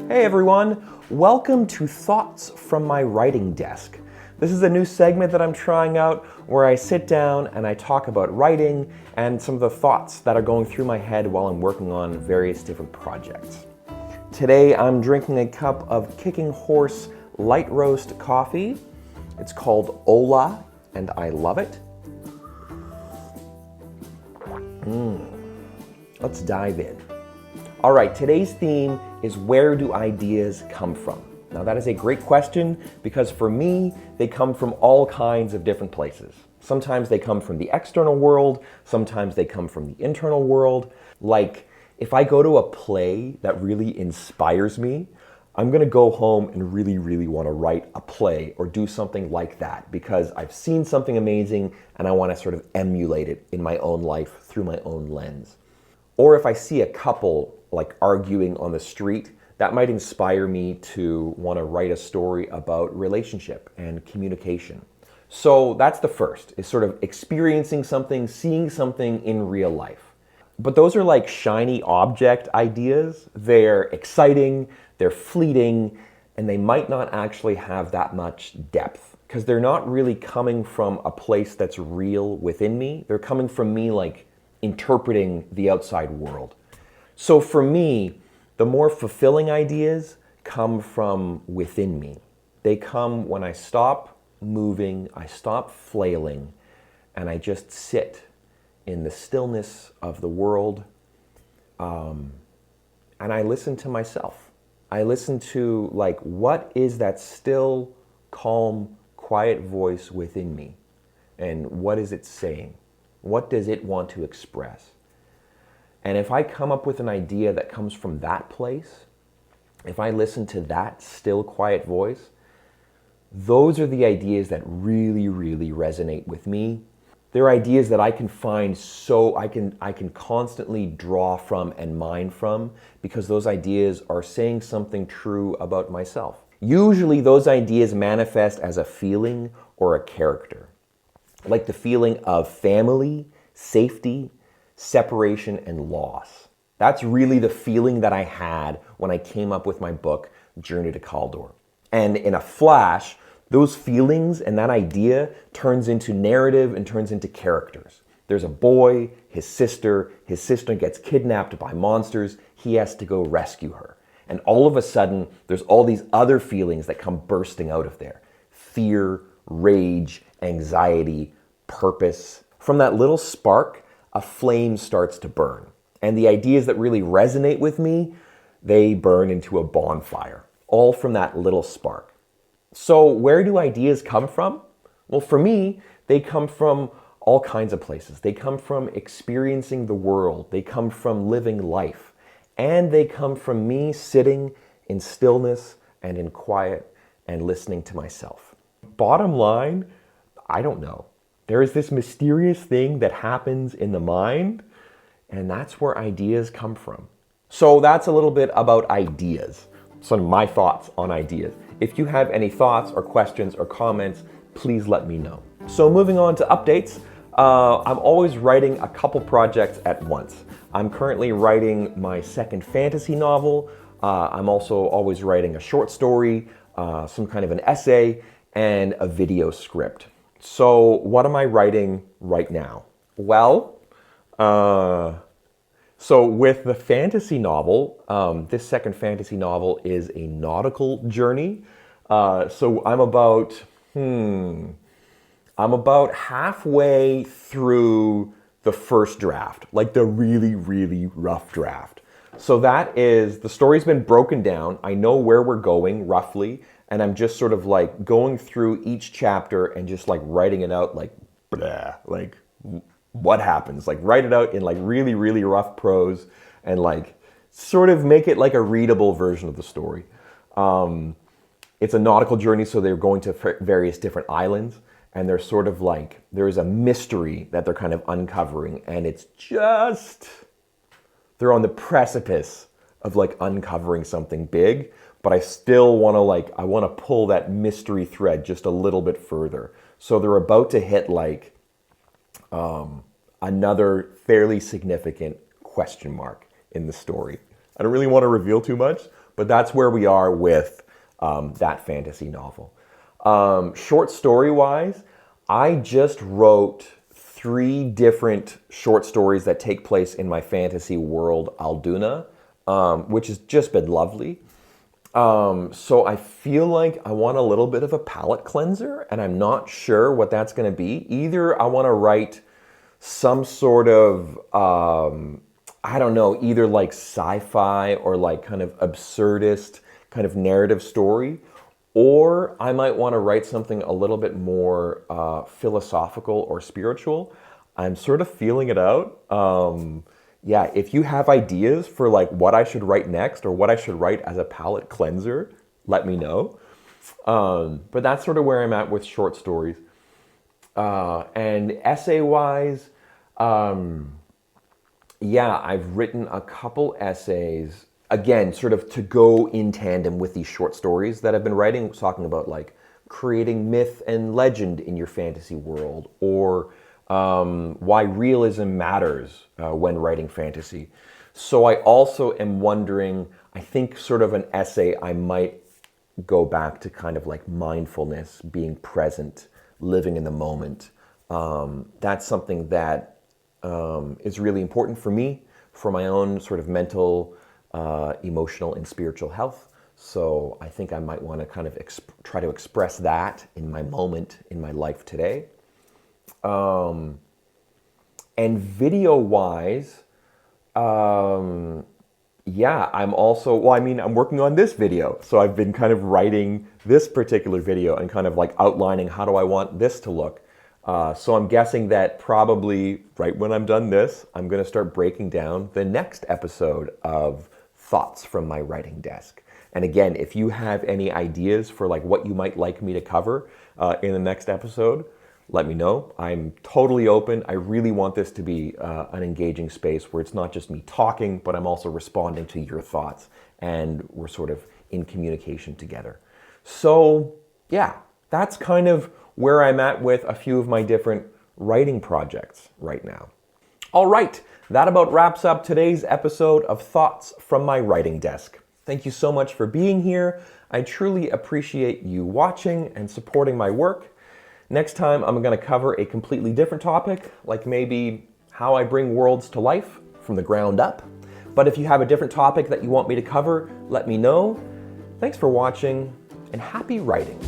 Hey everyone, welcome to Thoughts from My Writing Desk. This is a new segment that I'm trying out where I sit down and I talk about writing and some of the thoughts that are going through my head while I'm working on various different projects. Today I'm drinking a cup of Kicking Horse light roast coffee. It's called Ola and I love it. Let's dive in. All right, today's theme is where do ideas come from? Now that is a great question because for me, they come from all kinds of different places. Sometimes they come from the external world, sometimes they come from the internal world. Like if I go to a play that really inspires me, I'm gonna go home and really wanna write a play or do something like that because I've seen something amazing and I wanna sort of emulate it in my own life through my own lens. Or if I see a couple like arguing on the street, that might inspire me to want to write a story about relationship and communication. So that's the first, is sort of experiencing something, seeing something in real life. But those are like shiny object ideas. They're exciting, they're fleeting, and they might not actually have that much depth because they're not really coming from a place that's real within me. They're coming from me like interpreting the outside world. So for me, the more fulfilling ideas come from within me. They come when I stop moving, I stop flailing, and I just sit in the stillness of the world, and I listen to myself. I listen to like, what is that still, calm, quiet voice within me? And what is it saying? What does it want to express? And if I come up with an idea that comes from that place, if I listen to that still, quiet voice, those are the ideas that really resonate with me. They're ideas that I can find I can constantly draw from and mine from because those ideas are saying something true about myself. Usually those ideas manifest as a feeling or a character, like the feeling of family, safety, separation, and loss. That's really the feeling that I had when I came up with my book, Journey to Khaldor. And in a flash, those feelings and that idea turns into narrative and turns into characters. There's a boy, his sister gets kidnapped by monsters, he has to go rescue her. And all of a sudden, there's all these other feelings that come bursting out of there. Fear, rage, anxiety, purpose. From that little spark, a flame starts to burn. And the ideas that really resonate with me, they burn into a bonfire, all from that little spark. So where do ideas come from? Well, for me, they come from all kinds of places. They come from experiencing the world. They come from living life. And they come from me sitting in stillness and in quiet and listening to myself. Bottom line, I don't know. There is this mysterious thing that happens in the mind, and that's where ideas come from. So that's a little bit about ideas, some of my thoughts on ideas. If you have any thoughts or questions or comments, please let me know. So moving on to updates, I'm always writing a couple projects at once. I'm currently writing my second fantasy novel. I'm also always writing a short story, some kind of an essay, and a video script. So what am I writing right now? Well, so with the fantasy novel, this second fantasy novel is a nautical journey. So I'm about halfway through the first draft, like the really rough draft. So that is, the story's been broken down. I know where we're going roughly. And I'm just sort of like going through each chapter and just like writing it out like, blah, like what happens? Like write it out in like really rough prose and like sort of make it like a readable version of the story. It's a nautical journey, so they're going to various different islands and they're sort of like, there's a mystery that they're kind of uncovering and it's just, they're on the precipice of like uncovering something big. But I still want to I want to pull that mystery thread just a little bit further. So they're about to hit like another fairly significant question mark in the story. I don't really want to reveal too much, but that's where we are with that fantasy novel. Short story-wise, I just wrote 3 different short stories that take place in my fantasy world, Alduna, which has just been lovely. So I feel like I want a little bit of a palate cleanser, and I'm not sure what that's going to be. Either I want to write some sort of, I don't know, either like sci-fi or like kind of absurdist kind of narrative story, or I might want to write something a little bit more philosophical or spiritual. I'm sort of feeling it out. Yeah, if you have ideas for like what I should write next or what I should write as a palate cleanser, let me know. But that's sort of where I'm at with short stories. And essay-wise, yeah, I've written a couple essays, again, sort of to go in tandem with these short stories that I've been writing, talking about like creating myth and legend in your fantasy world, or why realism matters when writing fantasy. So I also am wondering, I think sort of an essay I might go back to kind of like mindfulness, being present, living in the moment. That's something that is really important for me, for my own sort of mental, emotional, and spiritual health. So I think I might want to kind of try to express that in my moment, in my life today. And video-wise, yeah, I'm also, well, I mean, I'm working on this video. So I've been kind of writing this particular video and kind of like outlining how do I want this to look. So I'm guessing that probably right when I'm done this, I'm going to start breaking down the next episode of Thoughts from My Writing Desk. And again, if you have any ideas for like what you might like me to cover in the next episode, let me know. I'm totally open. I really want this to be an engaging space where it's not just me talking, but I'm also responding to your thoughts and we're sort of in communication together. So yeah, that's kind of where I'm at with a few of my different writing projects right now. All right, that about wraps up today's episode of Thoughts from My Writing Desk. Thank you so much for being here. I truly appreciate you watching and supporting my work. Next time, I'm going to cover a completely different topic, like maybe how I bring worlds to life from the ground up. But if you have a different topic that you want me to cover, let me know. Thanks for watching, and happy writing.